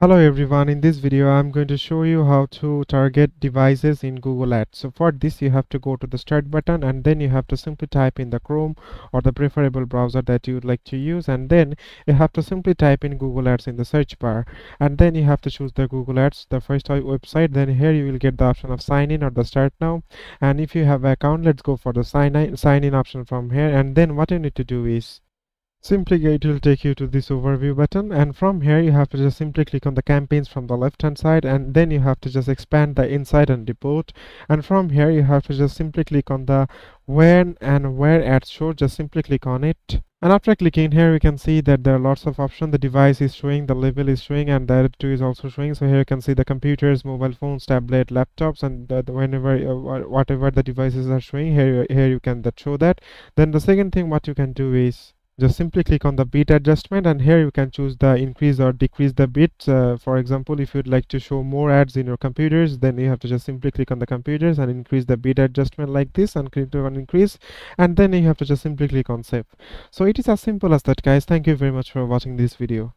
Hello everyone, in this video I'm going to show you how to target devices in Google Ads. So for this you have to go to the start button and then you have to simply type in the Chrome or the preferable browser that you would like to use, and then you have to simply type in Google Ads in the search bar, and then you have to choose the Google Ads, the first website. Then here you will get the option of sign in or the start now, and if you have an account, let's go for the sign in option from here. And then what you need to do is simply it will take you to this overview button, and from here you have to just simply click on the campaigns from the left hand side, and then you have to just expand the insight and report, and from here you have to just simply click on the when and where ads show. Just simply click on it, and after clicking here we can see that there are lots of options. The device is showing, the level is showing, and the editor is also showing. So here you can see the computers, mobile phones, tablet, laptops, and whenever whatever the devices are showing here you can show that. Then the second thing what you can do is just simply click on the bit adjustment, and here you can choose the increase or decrease the bits. For example, if you'd like to show more ads in your computers, then you have to just simply click on the computers and increase the bit adjustment like this, and click on increase, and then you have to just simply click on save. So it is as simple as that, guys. Thank you very much for watching this video.